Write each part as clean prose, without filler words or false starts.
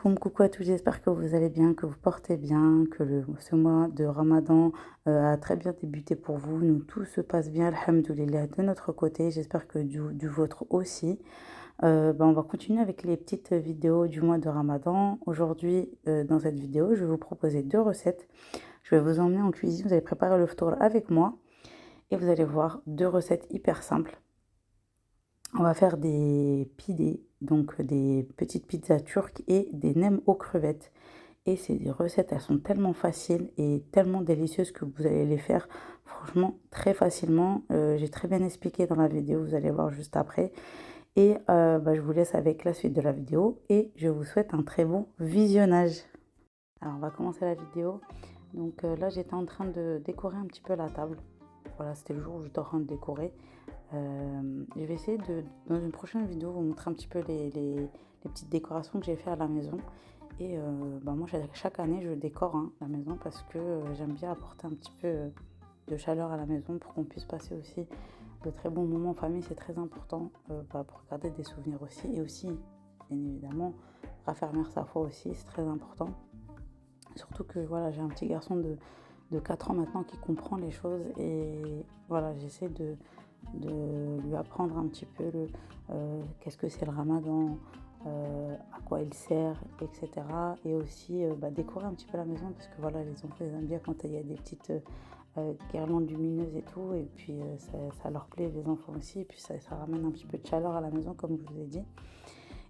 alaikum, coucou à tous, j'espère que vous allez bien, que vous portez bien, que ce mois de Ramadan a très bien débuté pour vous. Nous, tout se passe bien, alhamdoulilah, de notre côté. J'espère que du vôtre aussi. On va continuer avec les petites vidéos du mois de Ramadan. Aujourd'hui, dans cette vidéo, je vais vous proposer deux recettes. Je vais vous emmener en cuisine, vous allez préparer le ftour avec moi et vous allez voir deux recettes hyper simples. On va faire des pidés, donc des petites pizzas turques et des nems aux crevettes. Et ces recettes, elles sont tellement faciles et tellement délicieuses que vous allez les faire franchement très facilement. J'ai très bien expliqué dans la vidéo, vous allez voir juste après. Et je vous laisse avec la suite de la vidéo et je vous souhaite un très bon visionnage. Alors on va commencer la vidéo. Donc là j'étais en train de décorer un petit peu la table. Voilà, c'était le jour où j'étais en train de décorer. Je vais essayer dans une prochaine vidéo, vous montrer un petit peu les petites décorations que j'ai fait à la maison. Et moi, chaque année, je décore la maison parce que j'aime bien apporter un petit peu de chaleur à la maison pour qu'on puisse passer aussi de très bons moments en famille. C'est très important pour garder des souvenirs aussi. Et aussi, bien évidemment, raffermir sa foi aussi, c'est très important. Surtout que voilà, j'ai un petit garçon de 4 ans maintenant qui comprend les choses. Et voilà, j'essaie de lui apprendre un petit peu qu'est-ce que c'est le ramadan, à quoi il sert, etc. Et aussi décorer un petit peu la maison parce que voilà, les enfants ils aiment bien quand il y a des petites guirlandes lumineuses et tout. Et puis ça leur plaît, les enfants aussi. Et puis ça ramène un petit peu de chaleur à la maison, comme je vous ai dit.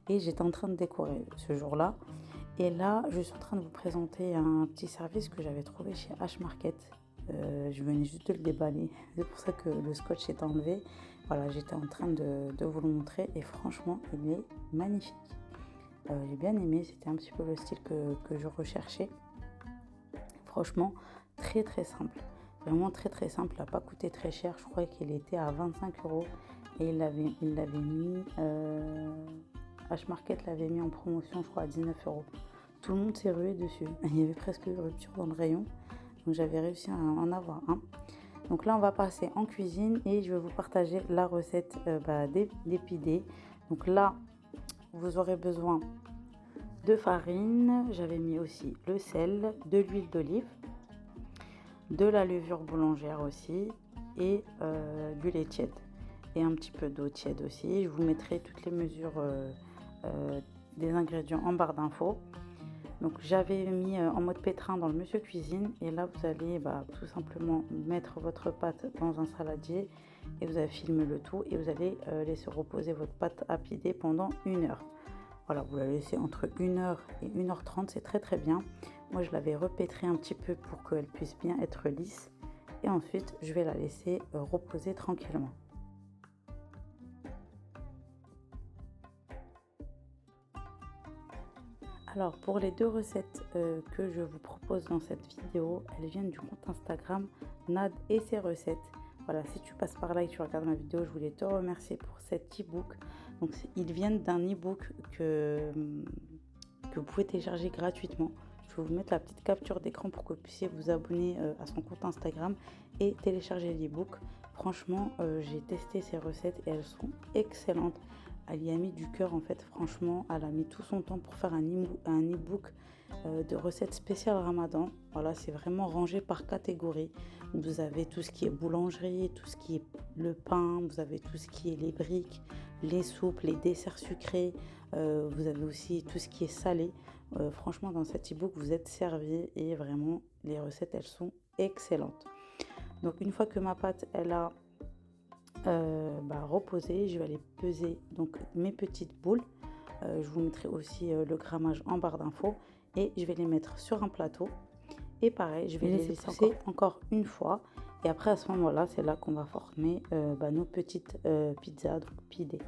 Et j'étais en train de décorer ce jour-là. Et là, je suis en train de vous présenter un petit service que j'avais trouvé chez H-Market. Je venais juste de le déballer. C'est pour ça que le scotch est enlevé. Voilà, j'étais en train de vous le montrer. Et franchement, il est magnifique. J'ai bien aimé. C'était un petit peu le style que je recherchais. Franchement, très très simple. Vraiment très très simple. Il n'a pas coûté très cher. Je crois qu'il était à 25 €. Et il l'avait mis... H-Market l'avait mis en promotion, je crois, à 19 €. Tout le monde s'est rué dessus. Il y avait presque une rupture dans le rayon. Donc j'avais réussi à en avoir un. Donc là, on va passer en cuisine et je vais vous partager la recette des pidés. Donc là, vous aurez besoin de farine. J'avais mis aussi le sel, de l'huile d'olive, de la levure boulangère aussi et du lait tiède. Et un petit peu d'eau tiède aussi. Je vous mettrai toutes les mesures des ingrédients en barre d'infos. Donc j'avais mis en mode pétrin dans le Monsieur Cuisine et là vous allez tout simplement mettre votre pâte dans un saladier et vous allez filmer le tout et vous allez laisser reposer votre pâte à pider pendant 1 heure. Voilà, vous la laissez entre 1 heure et 1 h 30, c'est très très bien. Moi je l'avais repétrée un petit peu pour qu'elle puisse bien être lisse et ensuite je vais la laisser reposer tranquillement. Alors pour les deux recettes que je vous propose dans cette vidéo, elles viennent du compte Instagram Nad et ses recettes. Voilà, si tu passes par là et que tu regardes ma vidéo, je voulais te remercier pour cet e-book. Donc ils viennent d'un e-book que vous pouvez télécharger gratuitement. Je vais vous mettre la petite capture d'écran pour que vous puissiez vous abonner à son compte Instagram et télécharger l'e-book. Franchement, j'ai testé ces recettes et elles sont excellentes. Elle y a mis du cœur en fait, franchement, elle a mis tout son temps pour faire un e-book de recettes spéciales Ramadan. Voilà, c'est vraiment rangé par catégorie. Vous avez tout ce qui est boulangerie, tout ce qui est le pain, vous avez tout ce qui est les briques, les soupes, les desserts sucrés, vous avez aussi tout ce qui est salé. Franchement, dans cet e-book, vous êtes servi et vraiment, les recettes, elles sont excellentes. Donc, une fois que ma pâte, elle a reposer, je vais aller peser donc mes petites boules. Je vous mettrai aussi le grammage en barre d'infos et je vais les mettre sur un plateau et pareil je vais les laisser pousser encore une fois et après à ce moment là c'est là qu'on va former nos petites pizzas donc pidées.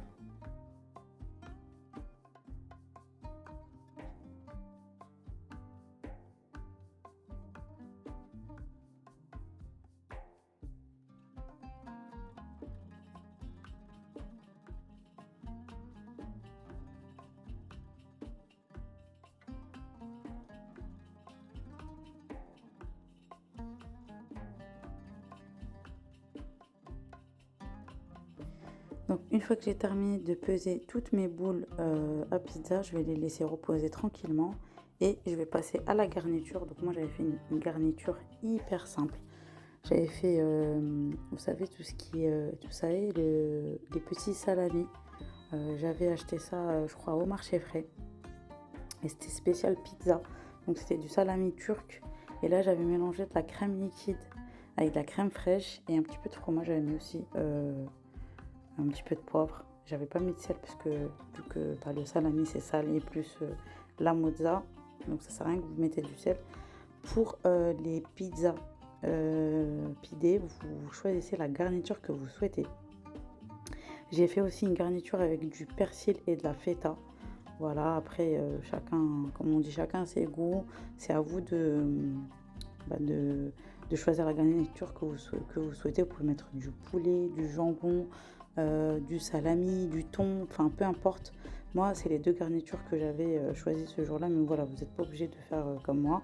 Donc une fois que j'ai terminé de peser toutes mes boules à pizza, je vais les laisser reposer tranquillement et je vais passer à la garniture. Donc moi j'avais fait une garniture hyper simple. J'avais fait, vous savez, tout ce qui est, vous savez, les petits salamis. J'avais acheté ça, je crois, au marché frais. Et c'était spécial pizza. Donc c'était du salami turc. Et là j'avais mélangé de la crème liquide avec de la crème fraîche et un petit peu de fromage. J'avais mis aussi un petit peu de poivre. J'avais pas mis de sel parce que vu que le salami c'est salé plus la mozza. Donc ça sert à rien que vous mettez du sel. Pour les pizzas pidées, vous choisissez la garniture que vous souhaitez. J'ai fait aussi une garniture avec du persil et de la feta. Voilà, après, chacun, comme on dit, chacun ses goûts. C'est à vous de choisir la garniture que vous souhaitez. Vous pouvez mettre du poulet, du jambon, du salami, du thon, enfin peu importe. Moi, c'est les deux garnitures que j'avais choisies ce jour-là. Mais voilà, vous n'êtes pas obligé de faire comme moi.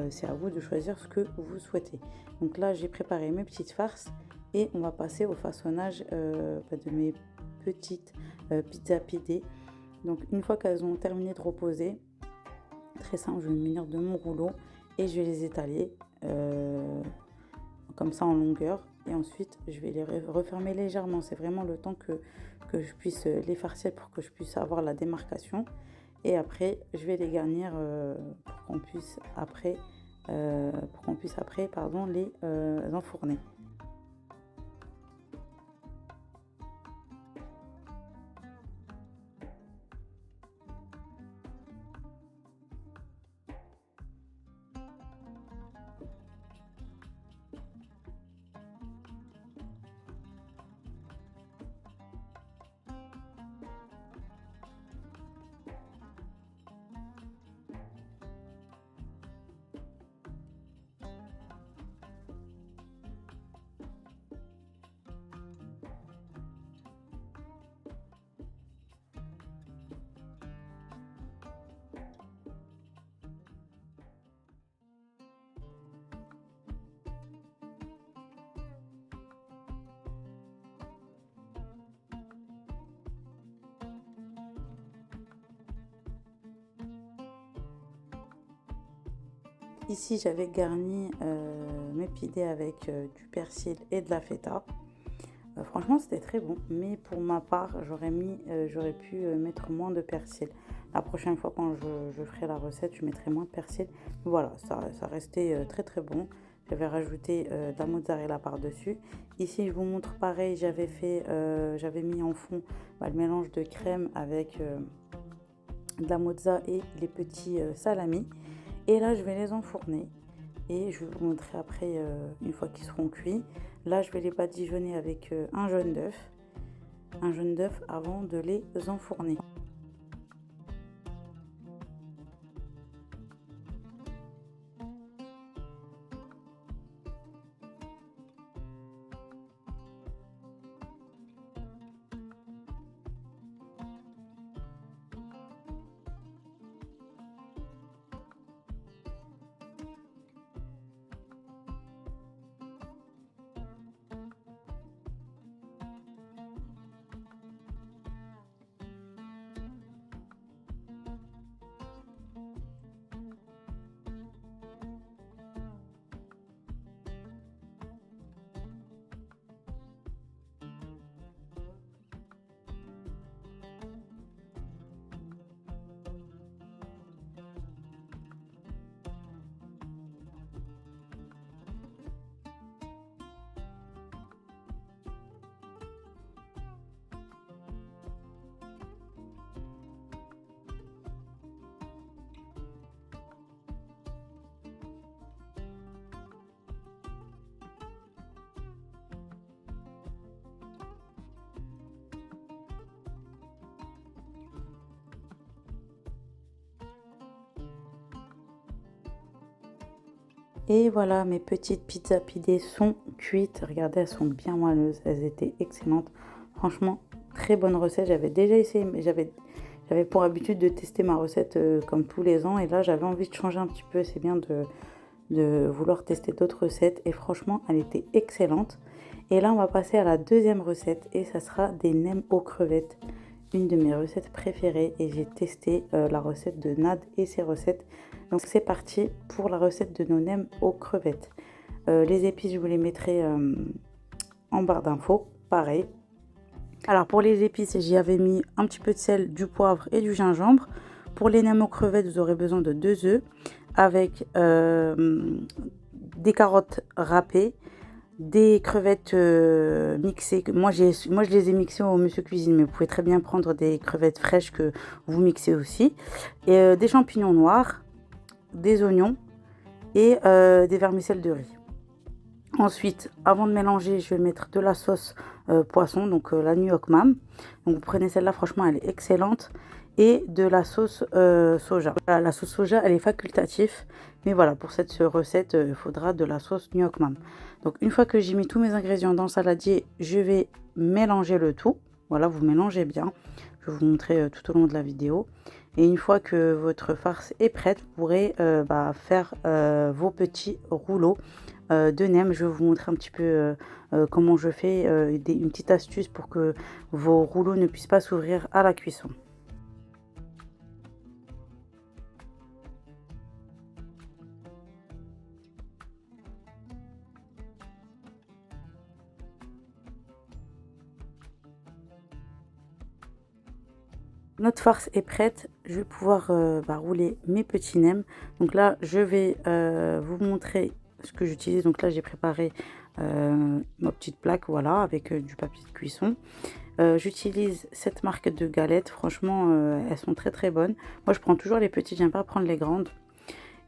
C'est à vous de choisir ce que vous souhaitez. Donc là, j'ai préparé mes petites farces. Et on va passer au façonnage de mes petites pizzas pidées. Donc une fois qu'elles ont terminé de reposer, très simple, je vais me munir de mon rouleau et je vais les étaler comme ça en longueur. Et ensuite, je vais les refermer légèrement. C'est vraiment le temps que je puisse les farcir pour que je puisse avoir la démarcation. Et après, je vais les garnir pour qu'on puisse après, les enfourner. Ici, j'avais garni mes pidés avec du persil et de la feta. Franchement, c'était très bon, mais pour ma part, j'aurais pu mettre moins de persil. La prochaine fois, quand je ferai la recette, je mettrai moins de persil. Voilà, ça restait très très bon. J'avais rajouté de la mozzarella par-dessus. Ici, je vous montre pareil, j'avais mis en fond le mélange de crème avec de la mozza et les petits salamis. Et là, je vais les enfourner et je vais vous montrer après une fois qu'ils seront cuits. Là, je vais les badigeonner avec un jaune d'œuf avant de les enfourner. Et voilà, mes petites pizzas pidées sont cuites. Regardez, elles sont bien moelleuses. Elles étaient excellentes. Franchement, très bonne recette. J'avais déjà essayé, mais j'avais pour habitude de tester ma recette comme tous les ans. Et là, j'avais envie de changer un petit peu. C'est bien de vouloir tester d'autres recettes. Et franchement, elle était excellente. Et là, on va passer à la deuxième recette et ça sera des nems aux crevettes. Une de mes recettes préférées et j'ai testé la recette de Nad et ses recettes. Donc c'est parti pour la recette de nos nems aux crevettes. Les épices, je vous les mettrai en barre d'infos, pareil. Alors pour les épices, j'y avais mis un petit peu de sel, du poivre et du gingembre. Pour les nems aux crevettes, vous aurez besoin de 2 œufs avec des carottes râpées, des crevettes mixées. Moi, je les ai mixées au Monsieur Cuisine, mais vous pouvez très bien prendre des crevettes fraîches que vous mixez aussi. Et des champignons noirs, des oignons et des vermicelles de riz. Ensuite, avant de mélanger, je vais mettre de la sauce poisson, donc la New York Mam. Donc vous prenez celle-là, franchement, elle est excellente. Et de la sauce soja. Voilà, la sauce soja, elle est facultative. Mais voilà, pour cette recette, il faudra de la sauce New York Mam. Donc une fois que j'ai mis tous mes ingrédients dans le saladier, je vais mélanger le tout. Voilà, vous mélangez bien. Je vais vous montrer tout au long de la vidéo. Et une fois que votre farce est prête, vous pourrez faire vos petits rouleaux de nems. Je vais vous montrer un petit peu comment je fais, une petite astuce pour que vos rouleaux ne puissent pas s'ouvrir à la cuisson. Notre farce est prête, je vais pouvoir rouler mes petits nems. Donc là, je vais vous montrer ce que j'utilise. Donc là, j'ai préparé ma petite plaque, voilà, avec du papier de cuisson. J'utilise cette marque de galettes, franchement, elles sont très très bonnes. Moi, je prends toujours les petites, j'aime pas prendre les grandes.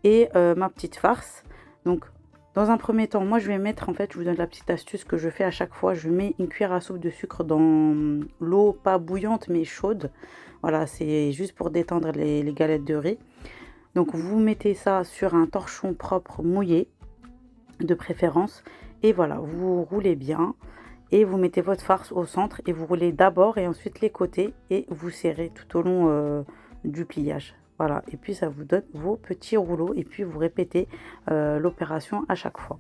Et ma petite farce. Donc, dans un premier temps, moi, je vais mettre, en fait, je vous donne la petite astuce que je fais à chaque fois. Je mets une cuillère à soupe de sucre dans l'eau, pas bouillante, mais chaude. Voilà, c'est juste pour détendre les galettes de riz. Donc, vous mettez ça sur un torchon propre mouillé, de préférence. Et voilà, vous roulez bien. Et vous mettez votre farce au centre et vous roulez d'abord et ensuite les côtés. Et vous serrez tout au long du pliage. Voilà, et puis ça vous donne vos petits rouleaux et puis vous répétez l'opération à chaque fois.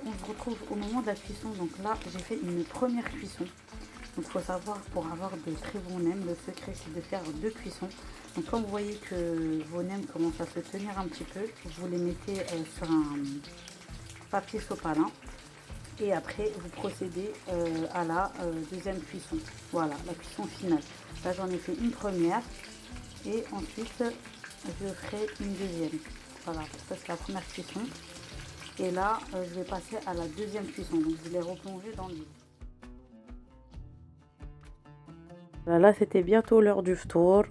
On se retrouve au moment de la cuisson. Donc là, j'ai fait une première cuisson. Donc il faut savoir, pour avoir de très bons nems, le secret c'est de faire 2 cuissons. Donc quand vous voyez que vos nems commencent à se tenir un petit peu, vous les mettez sur un papier sopalin. Et après, vous procédez à la deuxième cuisson. Voilà, la cuisson finale. Là, j'en ai fait une première. Et ensuite, je ferai une deuxième. Voilà, ça c'est la première cuisson. Et là, je vais passer à la deuxième cuisson. Donc, je vais les replonger dans l'huile. Là, c'était bientôt l'heure du ftour.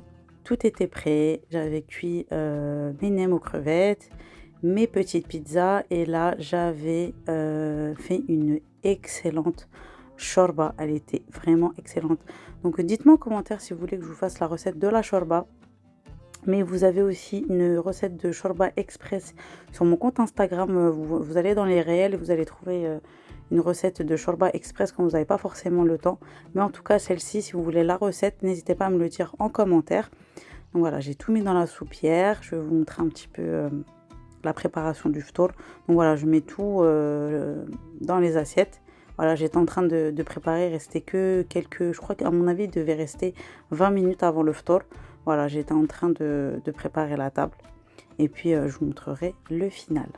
Tout était prêt. J'avais cuit mes nems aux crevettes, mes petites pizzas. Et là, j'avais fait une excellente shorba. Elle était vraiment excellente. Donc, dites-moi en commentaire si vous voulez que je vous fasse la recette de la shorba. Mais vous avez aussi une recette de shorba express sur mon compte Instagram. Vous allez dans les réels et vous allez trouver une recette de shorba express quand vous n'avez pas forcément le temps. Mais en tout cas, celle-ci, si vous voulez la recette, n'hésitez pas à me le dire en commentaire. Donc voilà, j'ai tout mis dans la soupière. Je vais vous montrer un petit peu la préparation du ftour. Donc voilà, je mets tout dans les assiettes. Voilà, j'étais en train de préparer, il restait que quelques... Je crois qu'à mon avis, il devait rester 20 minutes avant le ftour. Voilà, j'étais en train de préparer la table. Et puis, je vous montrerai le final.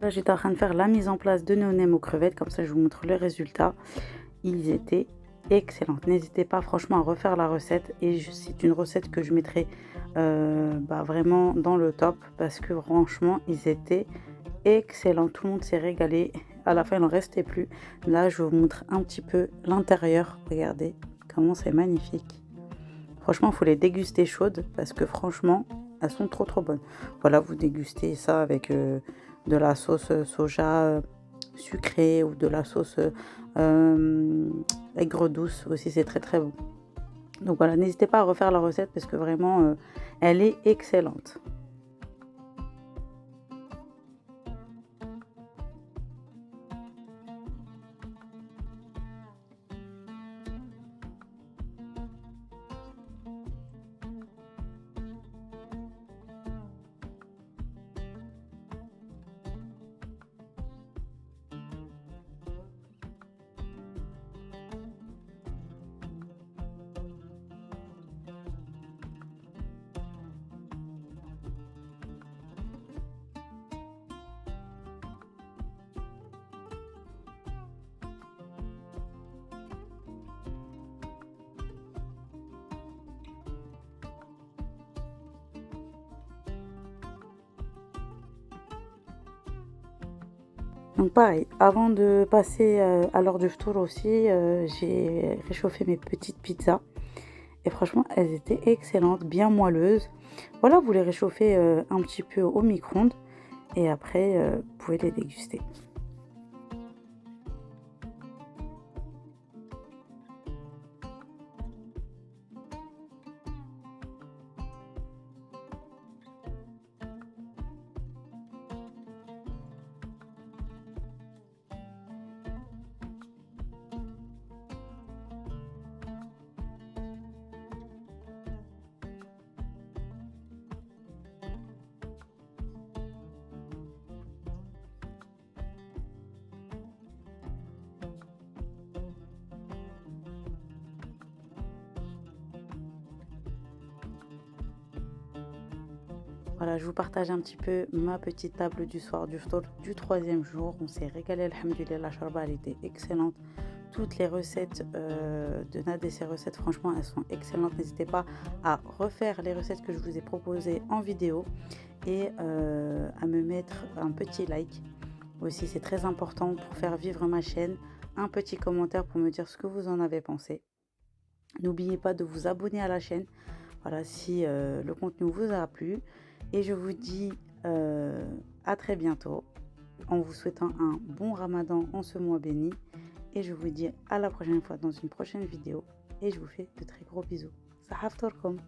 Là, j'étais en train de faire la mise en place de nos nems aux crevettes, comme ça je vous montre le résultat. Ils étaient excellents. N'hésitez pas franchement à refaire la recette et c'est une recette que je mettrai vraiment dans le top parce que franchement ils étaient excellents. Tout le monde s'est régalé. À la fin il n'en restait plus. Là je vous montre un petit peu l'intérieur. Regardez comment c'est magnifique. Franchement il faut les déguster chaudes parce que franchement elles sont trop bonnes. Voilà, vous dégustez ça avec de la sauce soja sucrée ou de la sauce aigre douce aussi, c'est très bon. Donc voilà, n'hésitez pas à refaire la recette parce que vraiment elle est excellente. Donc pareil, avant de passer à l'heure du ftour aussi, j'ai réchauffé mes petites pizzas. Et franchement, elles étaient excellentes, bien moelleuses. Voilà, vous les réchauffez un petit peu au micro-ondes. Et après, vous pouvez les déguster. Voilà, je vous partage un petit peu ma petite table du soir du ftour du 3e jour. On s'est régalé, alhamdoulilah, la charba, elle était excellente. Toutes les recettes de Nad et ses recettes, franchement, elles sont excellentes. N'hésitez pas à refaire les recettes que je vous ai proposées en vidéo et à me mettre un petit like. Aussi, c'est très important pour faire vivre ma chaîne. Un petit commentaire pour me dire ce que vous en avez pensé. N'oubliez pas de vous abonner à la chaîne. Voilà, si le contenu vous a plu. Et je vous dis à très bientôt en vous souhaitant un bon ramadan en ce mois béni. Et je vous dis à la prochaine fois dans une prochaine vidéo. Et je vous fais de très gros bisous. Sahaf Torkom.